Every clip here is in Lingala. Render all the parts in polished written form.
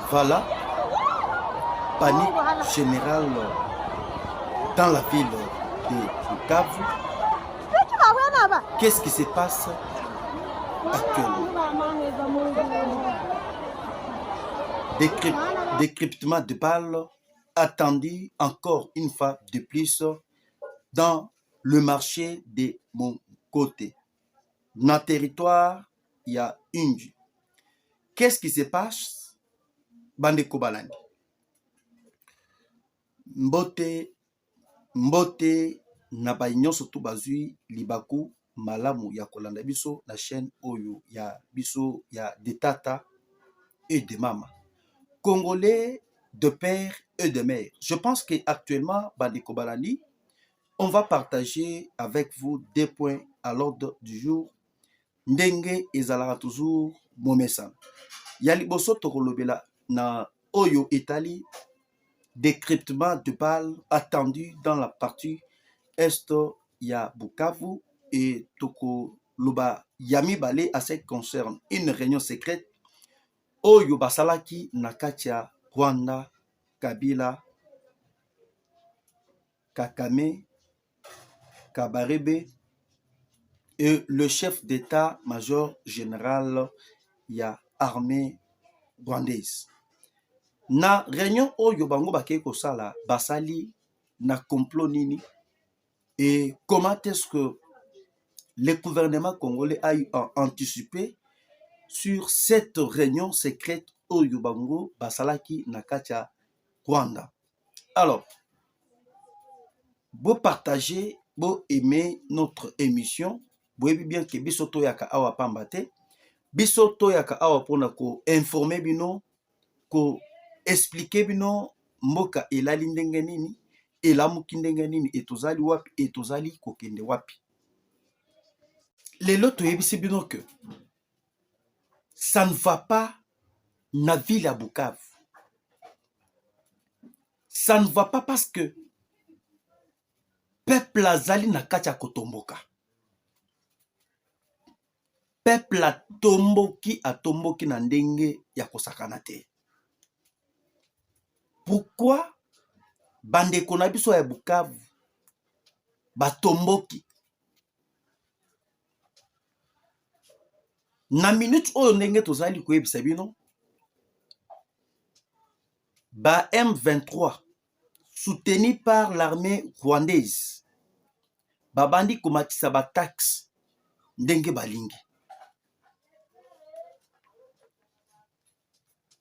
Voilà, panique générale dans la ville de Bukavu. Qu'est-ce qui se passe actuellement? Décryptement de balles attendu encore une fois de plus dans le marché de mon côté. Dans le territoire, il y a une. Qu'est-ce qui se passe? Bande Kobalandi. Mbote na bainyoso tu bazui libaku malamu ya kolanda biso na chaîne oyo ya biso ya de tata et de mama. Congolais de père et de mère. Je pense qu'actuellement, Bande Kobalandi, on va partager avec vous des points à l'ordre du jour. Ndenge ezalaka toujours momesana. Ya liboso tokolobela na oyo etali décryptement de balles attendu dans la partie est ya Bukavu et tokoloba yami balé à ce qui concerne une réunion secrète oyo basalaki na kati ya Rwanda, Kabila, Kakame, Kabarebe et le chef d'état-major général ya armée rwandaise. Na réunion oyo bango bakei kosala basali na complot nini et comment est-ce que le gouvernement congolais a eu anticipé sur cette réunion secrète oyo bango basalaki na kati ya Rwanda. Alors, vous partagez, vous aimez notre émission, vous voyez bien que biso toyaka awa pambate, biso toyaka awa pona ko informer bino, ko expliquer bino mboka elali ndenge nini, elamuki ndenge nini, etozali wapi, etozali kokende wapi. Lelo toyebisi bino que ça ne va pas na ville à Bukavu. Ça ne va pas parce que peuple azali na kati ya kotomboka. Peuple atomboki na ndenge ya kosakana te. Pourquoi bandeko na biso ya Bukavu batomboki? Na minute oyo ndenge tozali koyebisa bino, ba M23 soutenu par l'armée rwandaise babandi komatisa ba taxe ndenge balingi.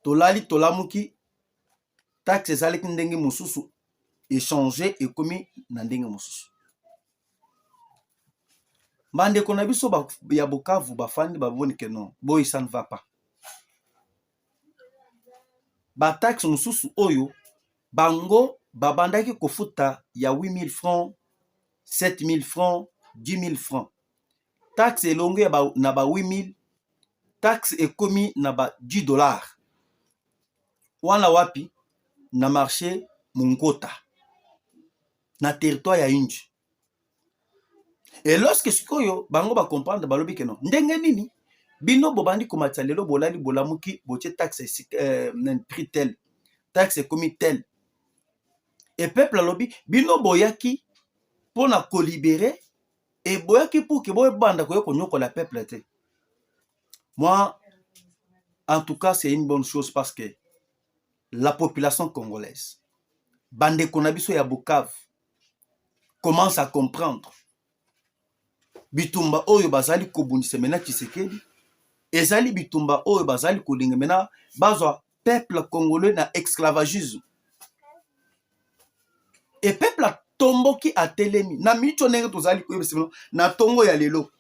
Tolali tolamuki taxe ezalaki ndenge mosusu échanger ekomi na ndenge mosusu. Bandeko na biso ya Bukavu bafandi baboni que non, boy ça ne va pas. Ba taxe mosusu oyo bango babandaki kofuta ya 8000 francs, 7000 francs, 10 000 francs. Taxe elonge na ba 8000, taxe ekomi na ba $10. Wana wapi? Na marché Mungota, na territoire ya Inji. Et lorsque sikoyo bango ba comprendre balobi que non, ndenge nini bino bobandi komatisa lelo bolali bolamuki botie taxe prix tel, taxe ekomi tel. Et peuple alobi bino boyaki pona ko libérer et boyaki pour que boye banda ko yoko la peuple te. Moi en tout cas c'est une bonne chose parce que la population congolaise bande konabiso ya Bukavu commence à comprendre bitumba oyo bazali kobundisa mena Tshisekedi ezali bitumba oyo bazali kolinga mena bazwa peuple congolais na esclavagisme. Et peuple a tomboki a telemi na micho nenge tozali koyebisa na tongo ya lelo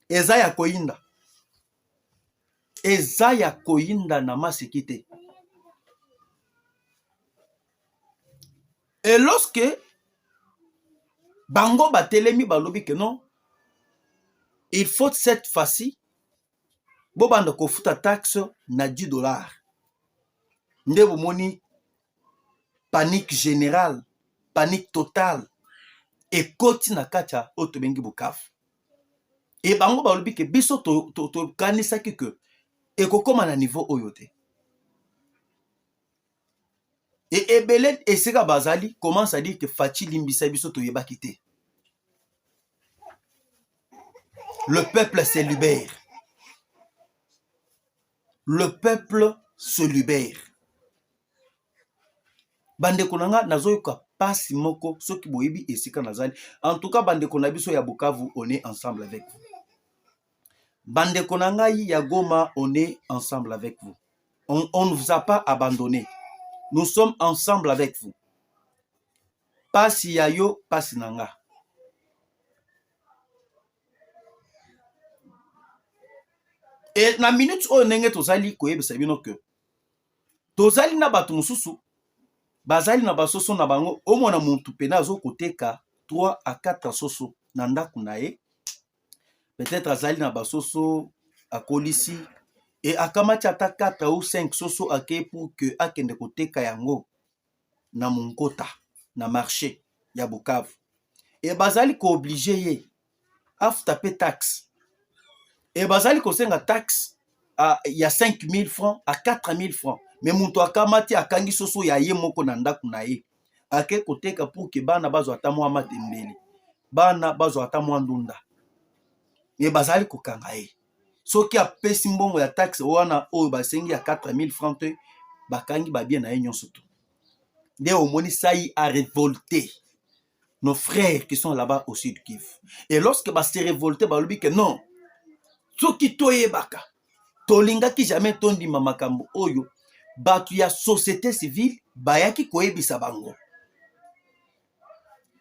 eza ya koyinda. Eza ya koyinda na masekite. Et lorsque bango batelemi balobi que non, il faut cette fois-ci bobanda kofuta taxe na $10. Nde bomoni panique générale, panique totale et koti na kacha otobengi Bukavu. Et bango balobi que biso to kanisaki que ekokoma na niveau oyo te. Et ebele esika bazali commence à dire que Faci limbisa biso toyebaki te. Le peuple se libère. Le peuple se libère. Bandeko nanga nazoyoka pasi moko soki boyebi esika nazali. En tout cas bandeko na biso ya Bukavu, on est ensemble avec vous. Bandeko nanga ya Goma, on est ensemble avec vous. On ne vous a pas abandonné. Nous sommes ensemble avec vous. Pasi yayo, pasi nanga. Et na minute o nenge tozali koyebisa bino que tozali na bato mususu bazali na basoso na bango omona muntu pena azo koteka 3 à 4 soso na ndako na ye. Peut-être azali na basoso akolisi et akamati ata 4 ou 5 soso ake pour que akende koteka yango na Munkota na marché ya Bukavu. Et bazali ko obligé ye afuta pe taxe. Et bazali ko senga taxe ya 5 000 francs à 4 000 francs. Mais muntu akamati akangi soso ya ye moko na ndako na ye. Ake koteka pour que bana bazo ata mwa matembele. Bana bazo ata mwa ndunda. Mais bazali ko kanga ye. Soki apesi mbongo ya taxe wana oyo basengi ya 4 000 francs te bakangi babie na ye nyonso to. Nde omoni sai a révolté nos frères qui sont là-bas au sud Kivu. Et lorsque ba se révolté ba lobi que non. Soki toyebaka tolingaki jamais tondima makambo oyo batu ya société civile bayaki koyebisa bango.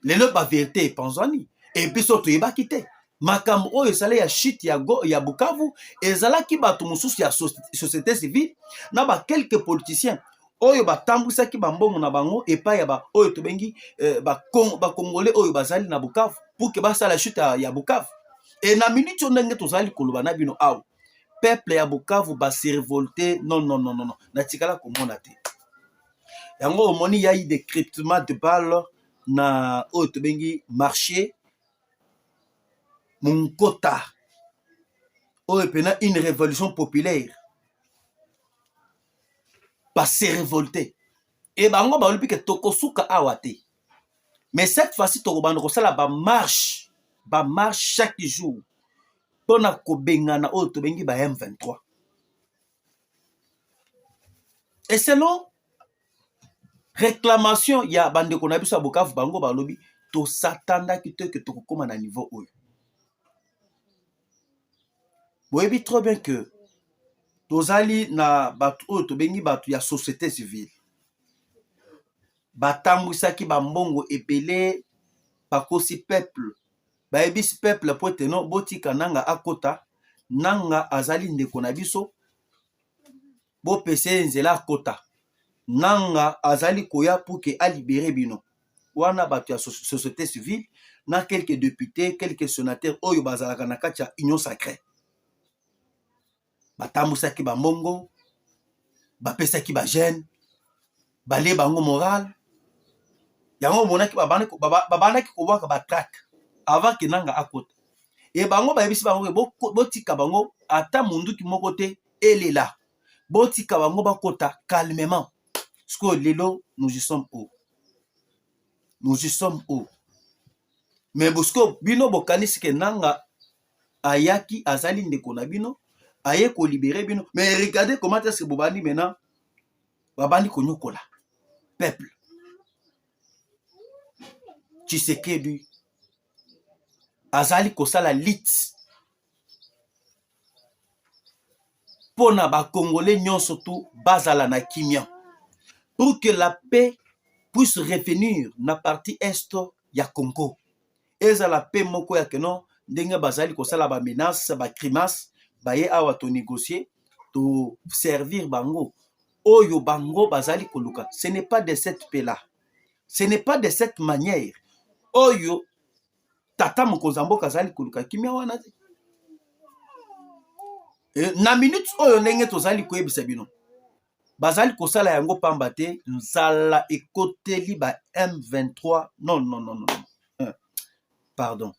Lelo ba vérité epanzwani et puis so toyebaki te makambo oyo esala ya shit ya Bukavu ezalaki batu mususu ya société civile na ba quelques politiciens oyo batambwisaki bambongo na bango epai ya ba oyo tobengi ba congolais oyo bazali na Bukavu pour que basala chute ya Bukavu. Et na minute ndenge tozali koloba na bino aw peuple ya Bukavu ba se révolter non na tikala komona te. Yango omoni ya yi décryptement de balles na oyo tobengi marché Munkota oyo pena une révolution populaire ba se révolter. Et bango ba olupi ke tokosuka awa te. Mais cette fois-ci tokobanda kosala ba marche chaque jour. Pona kobengana oyo tobengi ba M23. Et selon réclamation ya bandeko na biso ya Bukavu bango balobi to satandaki te ke tokokoma na niveau oyo. Boyebi trop bien que tozali na batu oyo tobengi batu ya société civile. Batambwisaki bambongo ebele bakosi peuple. Bayebisi peuple po ete non botika nanga akota nanga azali ndeko na biso bopesa nzela akota nanga azali koya pour que a libérer bino. Wana batu ya société civile na quelques députés, quelques sénateurs oyo bazalaka na kati ya union sacrée. Batambwisaki bambongo, bapesaki ba jeune, bale bango moral. Yango monaki babandaki kobwaka batraque avant que nanga akota. Et bango bayebisi bango botika bango ata munduki moko te elela. Botika bango bakota calmement. Parce que lelo nous y sommes où? Nous y sommes où? Mais bosko bino bokanisi ke nanga ayaki azali ndeko na bino aye ko libérer bino. Mais regardez comment est-ce que bobandi maintenant babandi konyokola peuple. Tshisekedi azali kosala lit pona ba congolais nyonso tout bazala na kimia pour que la paix puisse revenir na partie est ya Congo. Eza la paix moko ya keno ndenge bazali kosala ba menace ba grimace baye awa to négocier to servir bango oyo bango bazali koluka. Ce n'est pas de cette paix là, ce n'est pas de cette manière oyo tata mokonzi mboka azali koluka kimia wana te. Na minute oyo ndenge tozali koyebisa bino bazali kosala yango pamba te nzala ekoteli ba M23 non. Pardon.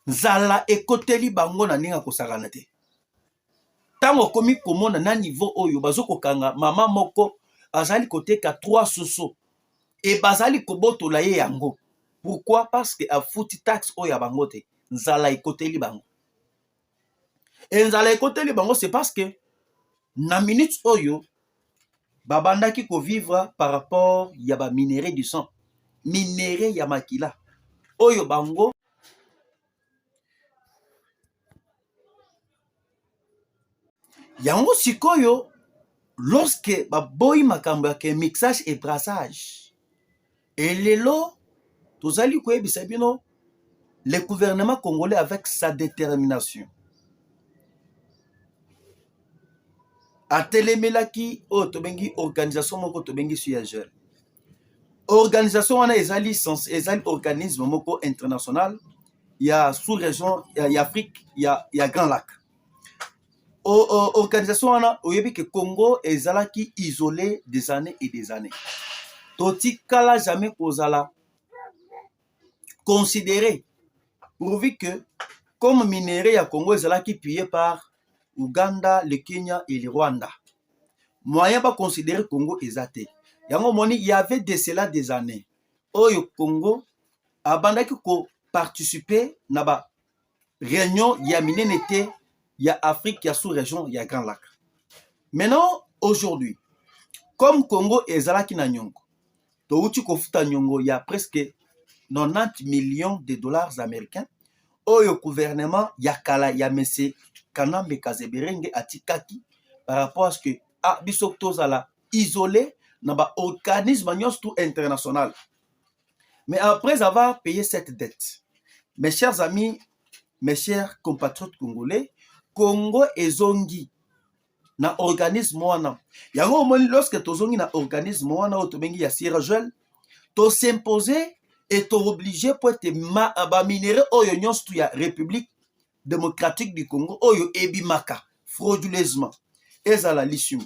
Nzala ekoteli bango na ninga kosakana te. tango komi komona na niveau oyo bazokokanga mama moko azali koteka 3 soso et bazali kobotola ye yango. Pourquoi? Parce que afuti taxe oyo ya bango te, nzala ekoteli bango. Et nzala ekoteli bango c'est parce que na minute oyo babandaki ko vivre par rapport ya ba minerai du sang, minerai ya makila oyo bango yango sikoyo. Lorsque baboyi makambo ya mixage et brassage, et lelo tozali koyebisa bino le gouvernement congolais avec sa détermination atelemelaki oyo tobengi organisation moko tobengi Suyagel. Organisation wana ezali organisme moko international ya sous-région ya Afrique ya Grand Lac. Organisation wana oyebi ke Congo ezalaki isolé des années et des années. Totikala jamais kozala considéré pourvu que comme minerai ya Congo ezalaki pillé par Ouganda, le Kenya et le Rwanda. Moyen pas considérer Congo ezate. Yango moni, il y avait de cela des années. Oyo Congo abandaki ko participer na ba réunion ya minene te ya Afrique ya sous-région ya Grand Lac. Maintenant aujourd'hui, comme Congo ezalaki na nyongo, touti kofuta nyongo ya presque 90 millions de dollars américains. Oyo gouvernement ya kala ya mese Kanambe Kazeberenge atikaki par rapport à ce que biso tozala isolé na ba organisme tout international. Mais après avoir payé cette dette, mes chers amis, mes chers compatriotes congolais, Congo ezongi na organisme wana. Yango moni lorsque tozongi na organisme wana otobengi ya Sierra Leone, to s'imposer et to obligé pour être ba minéraux oyo nyonso ya République démocratique du Congo oyo ebimaka frauduleusement. Ezala lithium,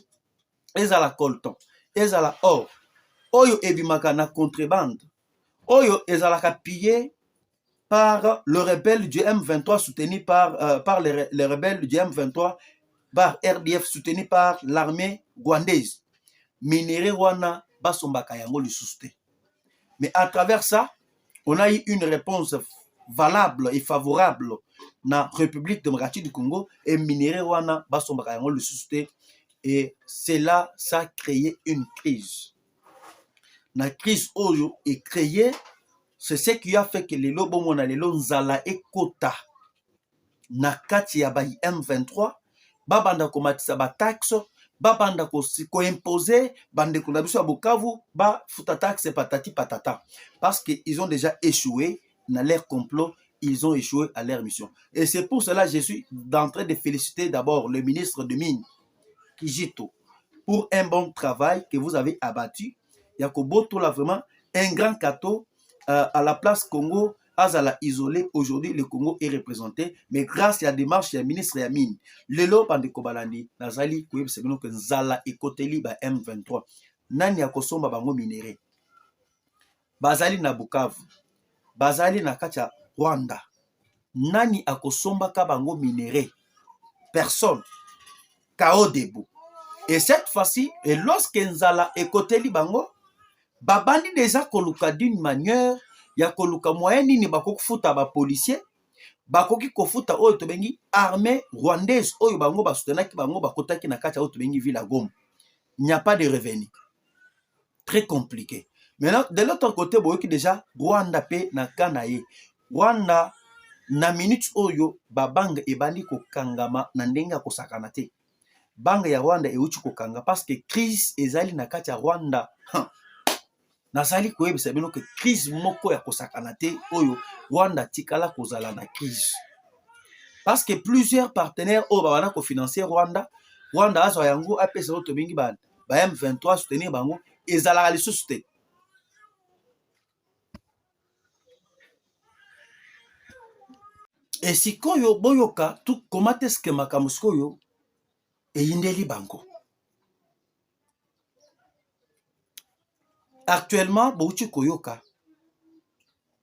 ezala coltan, ezala or, oyo ebimaka na contrebande, oyo ezalaka pillé par le rebelle du M23 soutenu par les rebelles du M23, par RDF soutenu par l'armée rwandaise. Minéré wana basombaka yango lisusu te. Mais à travers ça, on a eu une réponse valable et favorable na République démocratique du Congo et minéré wana basombaka yango lisusu te. Et cela, ça a créé une crise. La crise oyo est créée, c'est ce qui a fait que les lobos na lelo nzala ekota na kati ya ba M23 babanda komatisa ba taxe babanda ko imposer bande ko na biso ya Bukavu ba futa taxe patati patata parce que ils ont déjà échoué dans leur complot, ils ont échoué à leur mission. Et c'est pour cela que je suis en train de féliciter d'abord le ministre de Mines Kijito pour un bon travail que vous avez abattu. Yakoboto là vraiment un grand cadeau à la place Congo. Azala isolé, aujourd'hui le Congo est représenté, mais grâce à la démarche du ministre Yamine, Lelo Pandekobalandi, Nazali, Koueb Sebino, que Nzala et Koteli ba M23, Nani Akosomba Bango minéré, Bazali na Bukavu, Bazali na Katia Rwanda, Nani Akosomba Kabango minéré, personne, Kao debout. Et cette fois-ci, et lorsque Nzala et Koteli Bango, Babandi déjà koluka d'une manière, ya koluka moyen nini bakoki futa ba policier, bakoki kofuta oyo tobengi armée rwandaise oyo bango basutenaki bango bakotaki na kati oyo tobengi ville Goma. Il n'y a pas de revenu. Très compliqué. Maintenant, de l'autre côté, boyoki déjà Rwanda pe na kanaye. Rwanda na minute oyo babanga ebandi kokangama na ndenga kosakana te. Banga ya Rwanda euti kokanga parce que crise ezali na kati ya Rwanda. Nazali koyebisa bino que crise moko ya kosakana te oyo Rwanda tikala kozala na crise. Parce que plusieurs partenaires oyo babana kofinancer Rwanda, Rwanda azwa yango apesa oyo tobengi ba M23 soutenir bango ezalaka lisusu te. Et sikoyo boyoka tout comment est-ce que makambo sikoyo eyindeli bango. Actuellement, Bouchi Koyoka,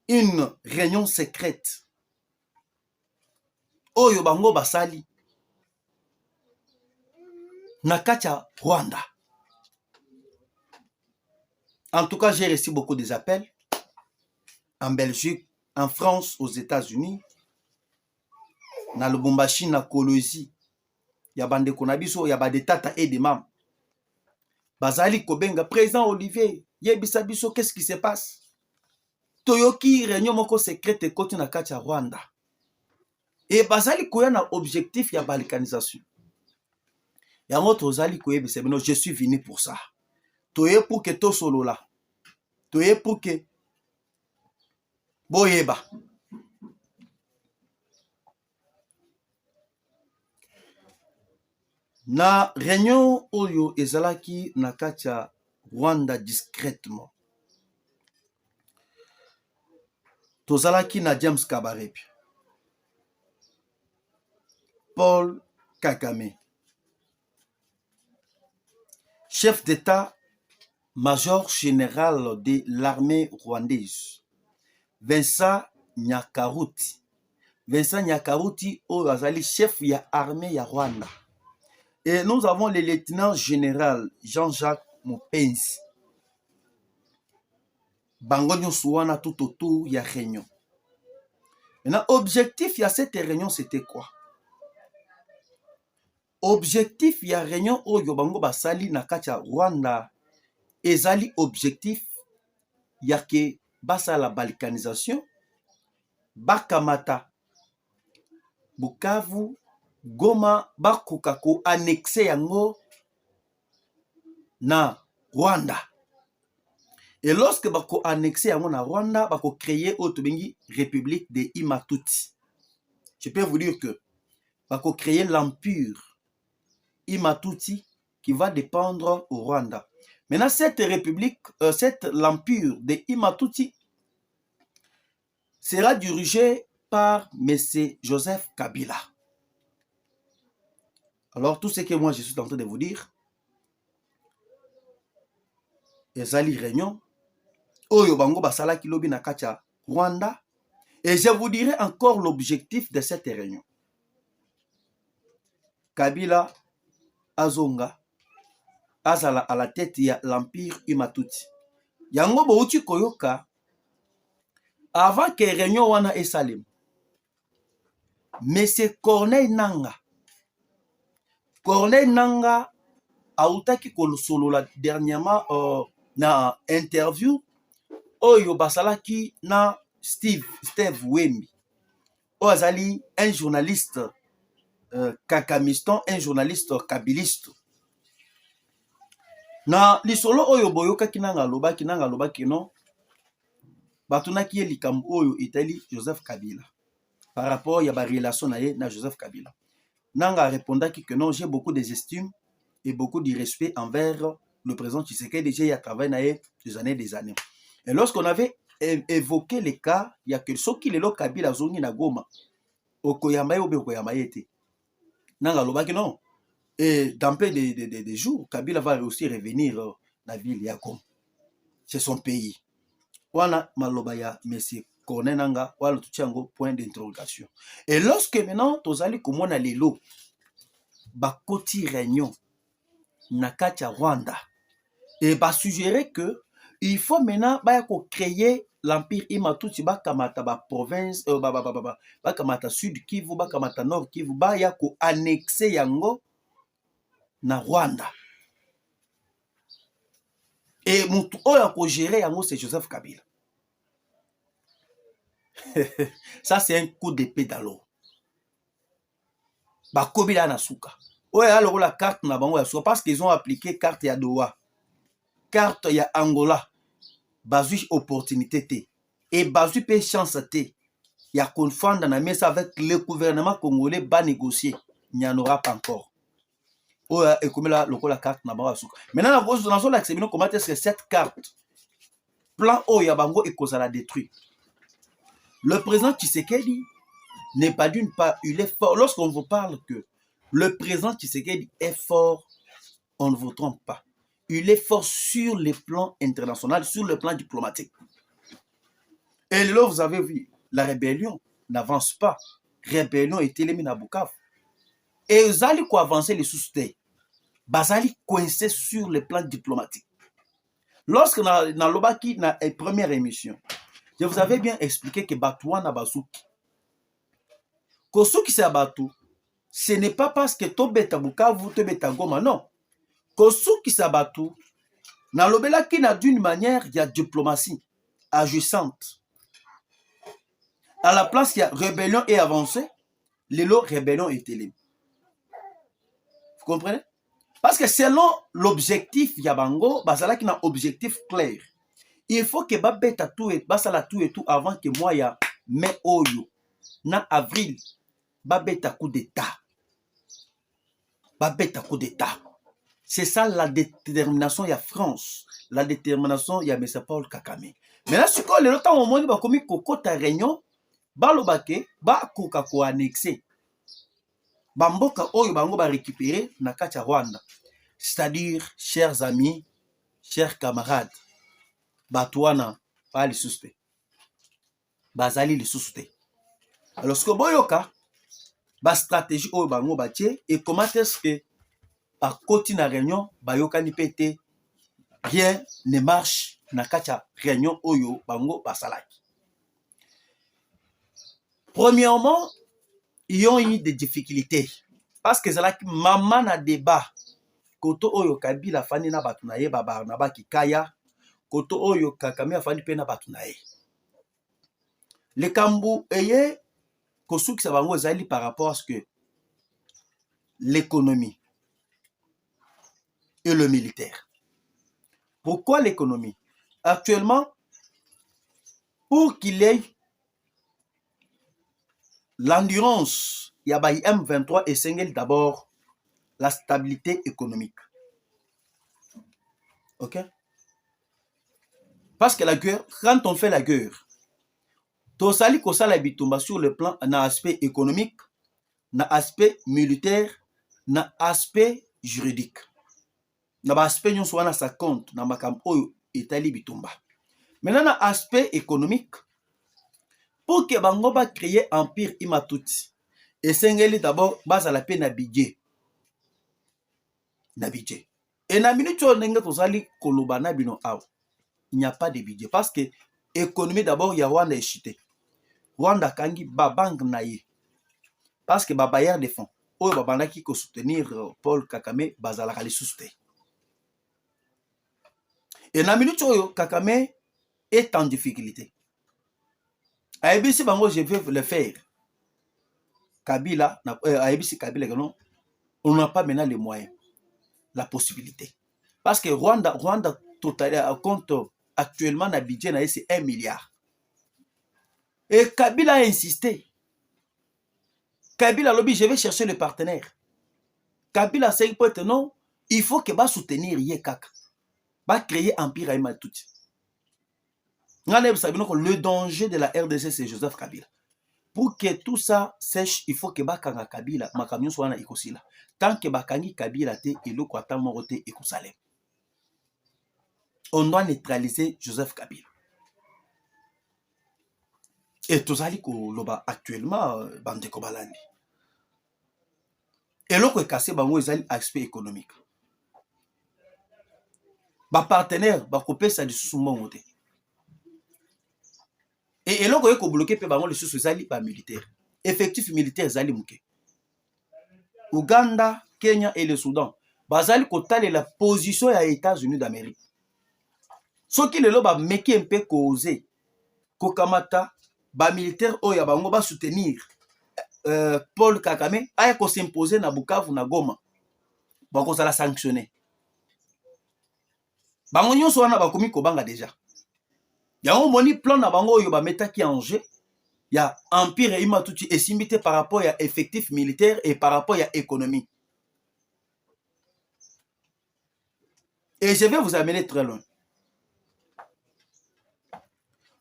une réunion secrète. Oyo bango basali. Nakacha Rwanda. En tout cas, j'ai reçu beaucoup des appels en Belgique, en France, aux États-Unis, na Lubumbashi, na Kolwezi. Ya bande konabiso, ya bade tata et des mam. Bazali Kobenga, président Olivier, yebisa biso, qu'est-ce qui se passe? Toyoki réunion moko secrète koti na kati ya Rwanda. Et bazali koya na objectif ya balkanisation. Yango tozali koyebisa bino, je suis venu pour ça. Toye pour que to solo là. Toye pour que boyeba. Na réunion oyo ezalaki na kati ya Rwanda discrètement. Tozalaki na James Kabarebe, Paul Kagame, chef d'état-major général de l'armée rwandaise, Vincent Nyakaruti. Vincent Nyakaruti oyo azali chef ya armée ya Rwanda. Et nous avons le lieutenant général Jean-Jacques Mupenzi. Bango nyonso wana tout autour ya réunion. Maintenant, objectif ya cette réunion, c'était quoi? Objectif ya réunion oyo bango basali na kati ya Rwanda ezali objectif ya ke basala balkanisation, bakamata Bukavu, Goma, bakoka ko annexe yango na Rwanda. Et lorsque bako annexe yango na Rwanda, bako créer autobengi République de Imatuti. Je peux vous dire que bako créer l'empire Imatuti qui va dépendre au Rwanda. Maintenant, cette république, l'empire de Imatuti sera dirigé par M. Joseph Kabila. Alors, tout ce que moi je suis en train de vous dire, ezali réunion, oyo bango basala kilobi na kacha Rwanda, et je vous dirai encore l'objectif de cette réunion. Kabila azonga azala à la tête ya l'empire Imatuti. Yango bouti koyoka avant que réunion wana esalem. Monsieur Corneille Nanga autaki kolosolola dernièrement na interview oyo basalaki na Steve Wemby. Azali un journaliste kakamiston, un journaliste kabiliste. Na lisolo oyo boyokaki nanga lobaki non batunaki ye likambo oyo etali Joseph Kabila par rapport ya ba relation na ye na Joseph Kabila. Nanga répondaki que non, j'ai beaucoup d'estime et beaucoup de respect envers le président Tshisekedi. J'ai travaillé na ye des années. Et lorsqu'on avait évoqué les cas, il y a que ceux qui le Kabila zongi na Goma okoyamaye ou okoyamaye te. Nanga lobaki non. Et dans peu de jours, Kabila va aussi revenir dans la ville ya Goma. C'est son pays. Wana malobaya monsieur Corneille Nanga, wala tuchango point d'interrogation. Et lorsque maintenant tozali komona lelo bakoti réunion na kati ya Rwanda et ba suggérer que il faut maintenant ba ko créer l'empire Imatuti bakamata ba province bakamata sud Kivu bakamata nord Kivu ba ya ko annexer yango na Rwanda. Et mutu oyo ko gérer yango c'est Joseph Kabila. Ça c'est un coup d'épée dans l'eau. Bakobila na suka. Ouais, alors la carte na bango ya suka parce qu'ils ont appliqué carte ya Doha. Carte ya Angola. Bazui opportunité te. Et bazui pe chance te. Ya confondre na mesa avec le gouvernement congolais ba négocier. Il n'y en aura pas encore. Ouais, et comme là la carte na bango ya suka. Maintenant la cause dans la séminaire comment est-ce que cette carte plan o ya bango et cause la détruire. Le président Tshisekedi n'est pas d'une part, il est fort. Lorsqu'on vous parle que le président Tshisekedi est fort, on ne vous trompe pas. Il est fort sur le plan international, sur le plan diplomatique. Et là, vous avez vu, la rébellion n'avance pas. Rébellion est éliminée à Bukavu. Et ils allaient quoi avancer les sous-terres. bazali coincé sur le plan diplomatique. Lorsque na lobaki na première émission, je vous avais bien expliqué que Batouana Basuki. Kosuki c'est Batou. Ce n'est pas parce que Tobeta Bukavu, Tobeta Goma, non. Kosuki c'est Batou. Na lobelaki na d'une manière, il y a diplomatie agissante. À la place, il y a rébellion et avancée. L'élo rébellion est élevée. Vous comprenez? Parce que selon l'objectif Yabango, bazalaki na objectif clair. Il faut que babeta tout et basala tout et tout avant que moi ya mai oyo na avril babeta coup d'état. Babeta coup d'état. C'est ça la détermination ya France, la détermination ya M. Paul Kagame. Mais là ce que le temps au monde ba komi kokota réunion balobake ba koka ko annexer. Bamboka oyo bango ba récupérer na kati ya Rwanda. C'est-à-dire, chers amis, chers camarades, Batouana, pas les suspects. Bazali les suspects. Alors, ce que boyoka, ba stratégie oyo bango batie, et comment est-ce que par côté na réunion, bayoka ni pété, rien ne marche na kacha réunion oyo bango basalaki. Premièrement, ils ont eu des difficultés. Parce que zalaki maman na débat. Koto oyo Kabila fani na batu na ye baba na baki kaya. Koto oyo Kagame afani pe na batu na ye. Le kambu eye kosuki sa bango ezali par rapport à ce que l'économie et le militaire. Pourquoi l'économie? Actuellement, pour qu'il ait l'endurance, il y a M23 et Sengel d'abord la stabilité économique. Ok? Parce que la guerre, quand on fait la guerre, tosali kosala bitumba sur le plan na aspect économique, na aspect militaire, na aspect juridique. Na ba aspect nyonso wana sa compte na makambo oyo etali bitumba. Maintenant na aspect économique, pour que bango ba créer empire imatuti, esengeli d'abord bazala pe na budget. Na budget. Et na minute on ndenge tozali koloba na bino aw. Il n'y a pas de budget parce que économie d'abord il y a Rwanda échité. Rwanda kangi babang na ye. Parce que babayeur de fonds. Oyo babandaki ko soutenir Paul Kagame bazalaka les sousté. Et na minute oyo Kagame est en difficulté. Aibisi bango je vais le faire. Kabila aibisi Kabila non. On n'a pas maintenant les moyens, la possibilité. Parce que Rwanda total compte actuellement na budget na c'est 1 milliard. Et Kabila a insisté. Kabila lobby, je vais chercher le partenaire. Kabila 5 points non, il faut que va soutenir Yekaka. Va créer empire à tout. Le danger de la RDC c'est Joseph Kabila. Pour que tout ça sèche, il faut que Bakanga Kabila, ma camion soit na ikosila. Tant que Bakangi Kabila te et le kwata morote ekosalem. On doit neutraliser Joseph Kabila. Et tozali ko loba actuellement bande ko balandi. Et l'autre est cassé bango ezali aspect économique. Ba partenaire ba kopé ça du sumbongo te. Et l'autre est bloqué pe bango le sous ezali ba militaire. Effectif militaire ezali muke. Ouganda, Kenya et le Soudan. Bazali kotale la position ya États-Unis d'Amérique. Ce qui le loba meki un peu causé. Kokamata ba militaire oya bango ba soutenir Paul Kagame aya ko s'imposer na Bukavu na Goma. Ba ko sala sanctionner. Bango nyonso wana bakomi kobanga déjà. Yango moni plan na bango oyo ba metaki en jeu. Ya empire imatuti esimbité par rapport à effectif militaire et par rapport à économie. Et je vais vous amener très loin.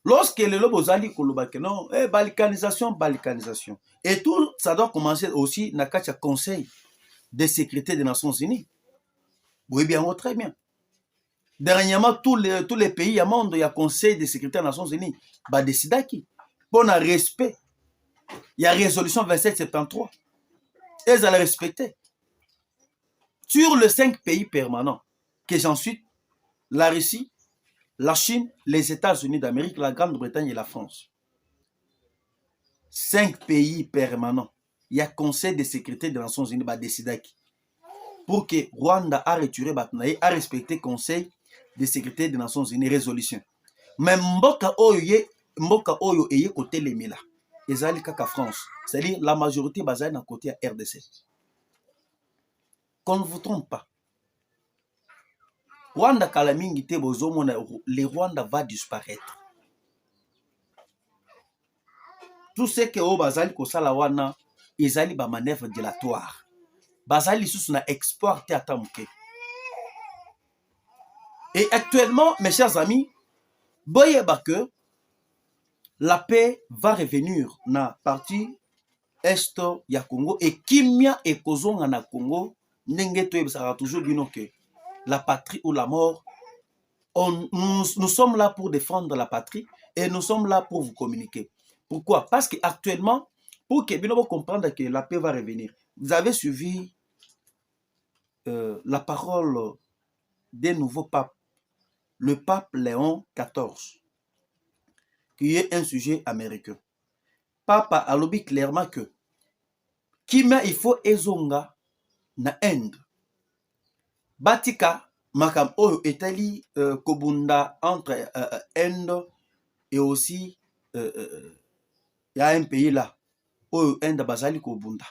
Lorsque le lobo zali kolobake non, balkanisation. Et tout ça doit commencer aussi dans le Conseil de sécurité des Nations Unies. Oui bien, très bien. Dernièrement, tous les pays du monde, il y a Conseil de sécurité des Nations Unies. Bah décida qui pour un respect. Il y a résolution 2773. Elles allaient respecter. Sur les 5 pays permanents, que j'en suis, la Russie, la Chine, les États-Unis d'Amérique, la Grande-Bretagne et la France. 5 pays permanents. Il y a Conseil de sécurité des Nations Unies qui décide pour que Rwanda a retiré Batnaï, a respecté Conseil de sécurité des Nations Unies résolution. Mais mboka oyo eye côté les mila. Ezali kaka France. C'est-à-dire la majorité basée dans côté à RDC. Qu'on ne vous trompe pas. Rwanda kalamingi te bozomona le Rwanda va disparaître. Tout ce que o bazali kosala wana ezali ba manœuvre dilatoire. Bazali sous na exporté à Tamuke. Et actuellement, mes chers amis, boyeba que la paix va revenir na partie est ya Congo et kimia et kozonga na Congo ndenge to ebisaka toujours bino que la patrie ou la mort. Nous sommes là pour défendre la patrie et nous sommes là pour vous communiquer. Pourquoi? Parce qu'actuellement, pour que vous compreniez que la paix va revenir, vous avez suivi la parole des nouveaux papes, le pape Léon XIV, qui est un sujet américain. Papa a lobby clairement que Kima il faut ezonga na Inde. Batika makam oyo etali kobunda entre Inde et aussi il y a un pays là oyo Inde bazali kobunda.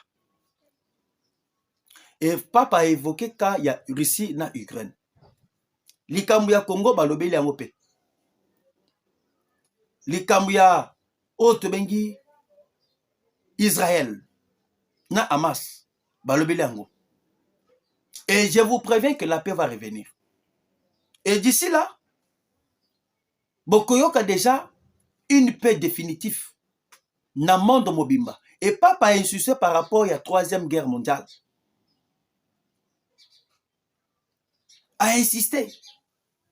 Et papa a évoqué qu'il y a Russie na Ukraine. Likambu ya Congo balobeli yango pe. Likambu ya oyo bengi Israël na Hamas balobeli yango. Et je vous préviens que la paix va revenir. Et d'ici là, Bokoyoka déjà une paix définitive na monde mobimba. Et papa a insisté par rapport à la 3e guerre mondiale. A insisté.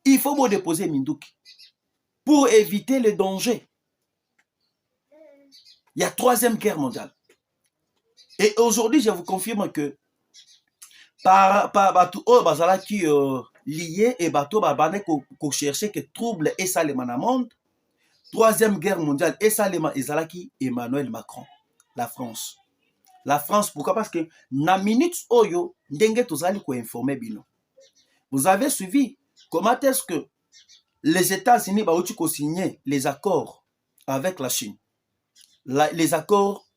Il faut me déposer Minduki pour éviter le danger. Il y a 3e guerre mondiale. Et aujourd'hui, je vous confirme que par bateau bazala qui lié et bateau babane ko chercher que trouble et salema na monde. 3e guerre mondiale et salema ezalaki Emmanuel Macron, la France. La France, pourquoi? Parce que na minute oyo ndenge tozali ko informer bino. Vous avez suivi comment est-ce que les États-Unis ba outi ko signer les accords avec la Chine. Les accords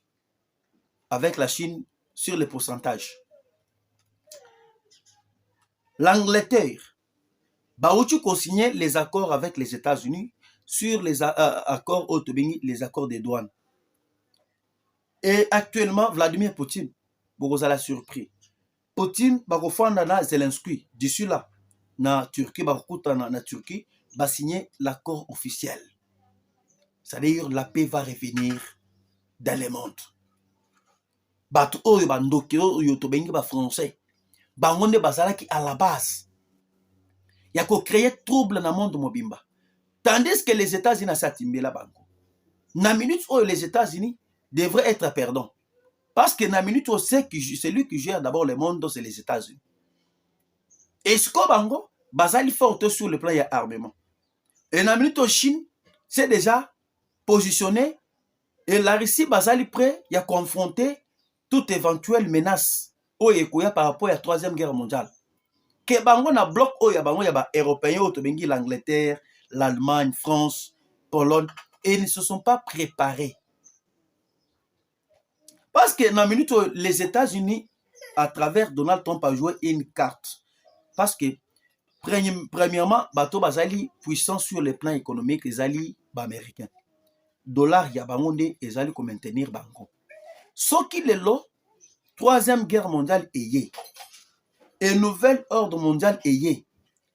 avec la Chine sur les pourcentages. L'Angleterre ba outi ko signer les accords avec les États-Unis sur les accords autobéni, les accords de douane. Et actuellement, Vladimir Poutine, vous avez surpris. Poutine, na Zelensky, d'ici là, na Turquie, na Turquie, va signer l'accord officiel. C'est-à-dire la paix va revenir dans le monde. Bato oyo bandoki oyo tobengi ba français, bangonde bazalaki à la base. Il y a ko créer trouble dans le monde mobimba. Tandis que les États-Unis s'attimbé la banco. Na minute où les États-Unis devraient être perdants. Parce que na minute où c'est celui qui gère d'abord le monde, c'est les États-Unis. Et ce qu'on bango, basali forte sur le plan de l'armement. Et na minute où Chine, c'est déjà positionné. Et la Russie, basali prêt, il a confronté toute éventuelle menace au Ekoya par rapport à la 3e guerre mondiale. Que bango na bloc où il y a bango, il y a européens, l'Angleterre, l'Allemagne, France, Pologne, et ils ne se sont pas préparés. Parce que dans la minute où les États-Unis, à travers Donald Trump, a joué une carte. Parce que, premièrement, bateau bazali puissant sur le plan économique, les alliés américains. Dollar, yabangonde, les alliés pour maintenir bango. Ce qui est là, 3e guerre mondiale est et nouvel ordre mondial est.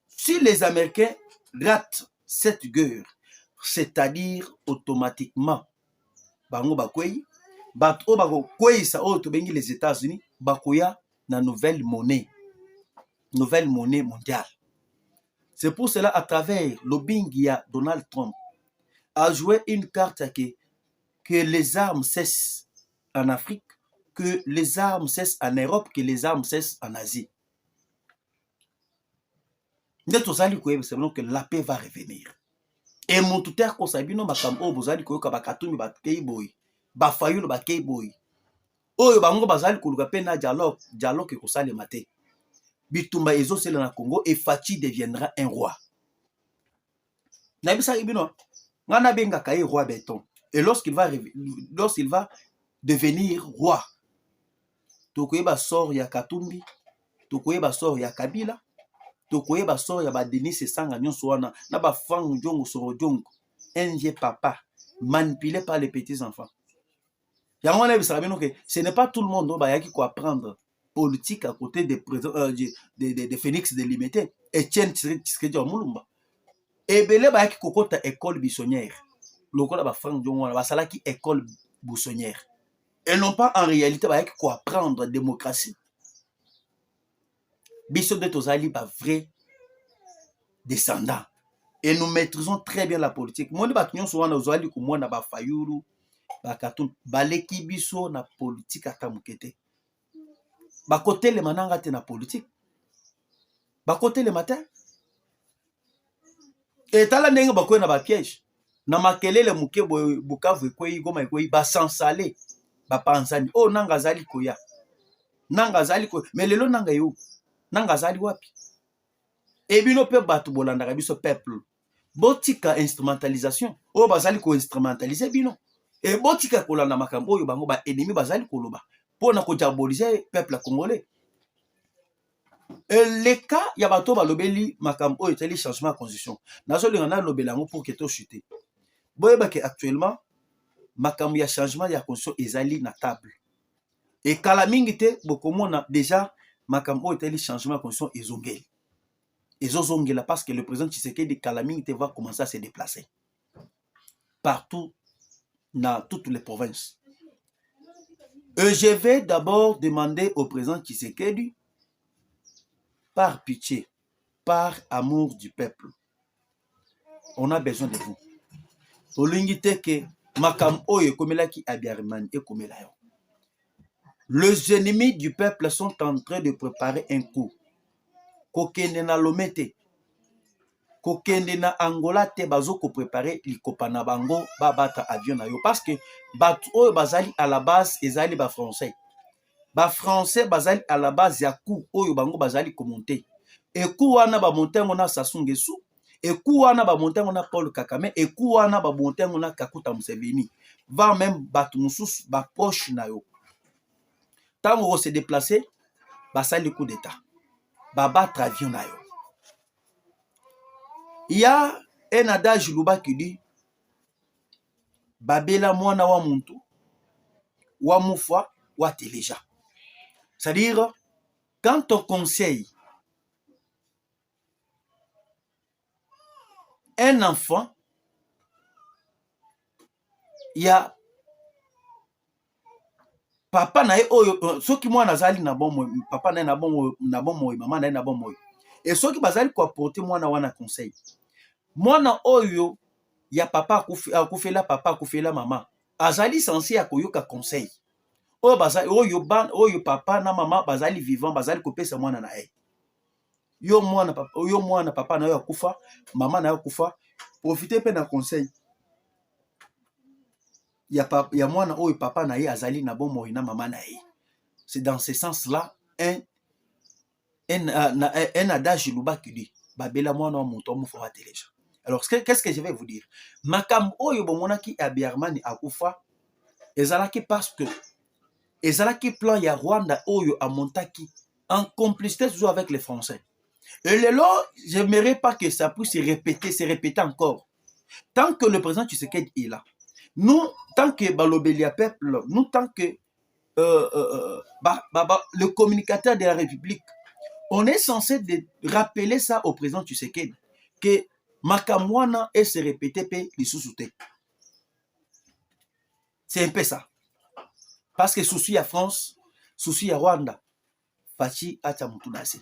Si les Américains ratent cette guerre, c'est-à-dire automatiquement, bango bakwei, bato bako kwei sa oto bengi les États-Unis, bakoya na nouvelle monnaie mondiale. C'est pour cela, à travers lobbying ya Donald Trump, a joué une carte que les armes cessent en Afrique, que les armes cessent en Europe, que les armes cessent en Asie. Nde tozali koyeba c'est que la paix va revenir. Et mon tuteur ko sabino makambo bozali koyoka bakatumi bakei boy. Ba fayulu bakei boy. Oyo bango bazali koluka pe na dialogue ko salema te. Bitumba ezosela na Congo et Fachi deviendra un roi. Nabisa ibino ngana benga kai roi béton. Et lorsqu'il va devenir roi, tokoyeba sort ya Katumbi, tokoyeba sort ya Kabila, tokoyeba sort ya ba Denis Sanga nyonso wana na ba Fang Jongo Soro Jongo, NG papa manipulé par les petits enfants. Yango na bisa bino que ce n'est pas tout le monde ba yaki ko apprendre politique à côté des de Phoenix de Limité et Etienne Tshisekedi Mulumba. Et belé ba yaki kokota école buissonnière. Lokola ba Fang Jongo wana ba salaki école buissonnière. Et non pas en réalité ba yaki ko apprendre démocratie. Biso de tozali ba vrai descendants. Et nous maîtrisons très bien la politique. Moi, je suis allé à ba Fayulu, ba Katum, baleki biso na politique atamukete. Ba côté le mananga te na politique. Ba côté le matin. Et tala ndenge ba ko na ba piège. Na makelele muke Bukavu ekoi Goma ekoi ba sansale. Ba panzani. Oh nanga zali koya. Nanga zali ko. Mais lelo nanga yo. Nanga zali wapi? Et bino pe batu bolanda biso peuple. Botika instrumentalisation. Oh bazali ko instrumentaliser bino. Et botika kolanda makambo yo bango ba ennemi bazali koloba. Pour na ko diaboliser peuple congolais. Et le cas ya bato balobeli makambo yo teli changement de constitution. Nazo lingana lobelango pour que to chuter. Boyeba que actuellement makambo ya changement ya constitution ezali na table. Et kala mingi te bokomona déjà makambo yo teli changement de constitution ezongeli. Ezozongela parce que le président Tshisekedi Kalamingite va commencer à se déplacer partout dans toutes les provinces. Et je vais d'abord demander au président Tshisekedi, par pitié, par amour du peuple, on a besoin de vous. Olingite ke makam oye komelaki abiarman et komelayo. Les ennemis du peuple sont en train de préparer un coup. Kokende na lomete, kokende na Angola te bazo ko préparer likopa na bango ba bata avion na yo parce que batu oyo bazali à la base ezali ba français. Ba français bazali à la base ya coup oyo bango bazali ko monter. Et coup wana ba montengo na Sassou Nguesso, et coup wana ba montengo na Paul Kagame, et coup wana ba montengo na Kakuta Museveni. Va même batu mususu ba poche na yo. Tango on se déplacer, ba sali coup d'état. Baba avion na yo. Il y a un adage Luba qui dit Babela mwana wa muntu wa mufa wa téléja. C'est-à-dire quand on conseille un enfant, il y a papa na oyo soki mwana azali na bon papa na bon maman na bon moyo. Et soki bazali ko apporter mwana wana conseil. Mwana oyo ya papa akufela papa akufela mama. Azali censé akoyoka conseil. Oyo bazali oyo papa na mama bazali vivant bazali kopesa mwana na ye. Yo mwana papa na yo akufa, mama na yo akufa, profiter pe na conseil. Ya mwana oyo papa na ye azali na bon moyo na mama na ye. C'est dans ce sens-là un adage Luba qui dit Babela mwana wa muntu amufa wa téléja. Alors qu'est-ce que je vais vous dire? Makambo oyo bomonaki abiarmani akufa ezalaki parce que ezalaki plan ya Rwanda oyo amontaki en complicité toujours avec les Français. Et lelo, j'aimerais pas que ça puisse se répéter encore. Tant que le président Tshisekedi est là, nous, tant que Balobelia peuple, nous, tant que le communicateur de la République, on est censé de rappeler ça au président Tshisekedi, que Makamwana et se répéter pe l'issoussouté. C'est un peu ça. Parce que souci à France, souci à Rwanda, Fachi Achamutunasi.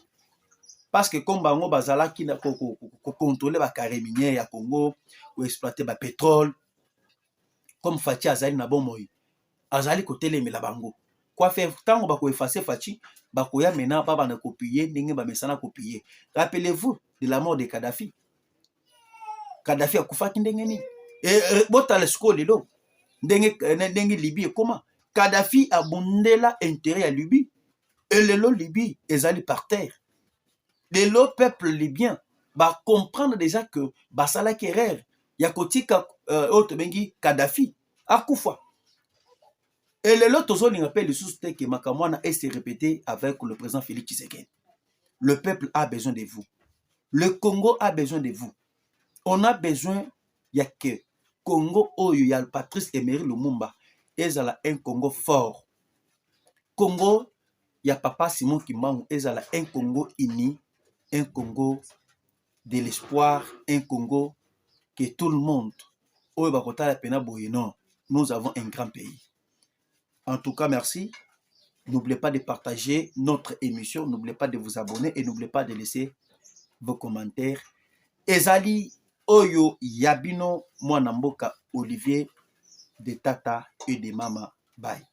Parce que comme bango bazala qui na contrôler ba carré minier ya Congo ou exploiter ba pétrole comme Fachi azali na bon moyi azali ko telemela bango quoi faire tant bako effacer Fachi bako ya mena pas bana copier ndenge ba mesana copier. Rappelez-vous de la mort de Kadhafi. Kadhafi a kufa ndenge ni botala sko lelo ndenge Libye comment Kadhafi a bundela intérêt à Libye et lelo Libye ezali par terre. Le peuple libyen va comprendre déjà que basala erreur ya kotika autre bengi Kadhafi akufa. Et le lot toujours nous rappelle le que Makamwana est se répété avec le président Félix Tshisekedi. Le peuple a besoin de vous. Le Congo a besoin de vous. On a besoin ya que Congo oyo ya Patrice Emery Lumumba ezala un Congo fort. Congo ya Papa Simon Kimbangu ezala un Congo uni, un Congo de l'espoir, un Congo que tout le monde oyo bakota la pena boye non. Nous avons un grand pays. En tout cas, merci. N'oubliez pas de partager notre émission. N'oubliez pas de vous abonner et n'oubliez pas de laisser vos commentaires. Ezali Oyo Yabino Mwanamboka Olivier de Tata et de Mama. Bye.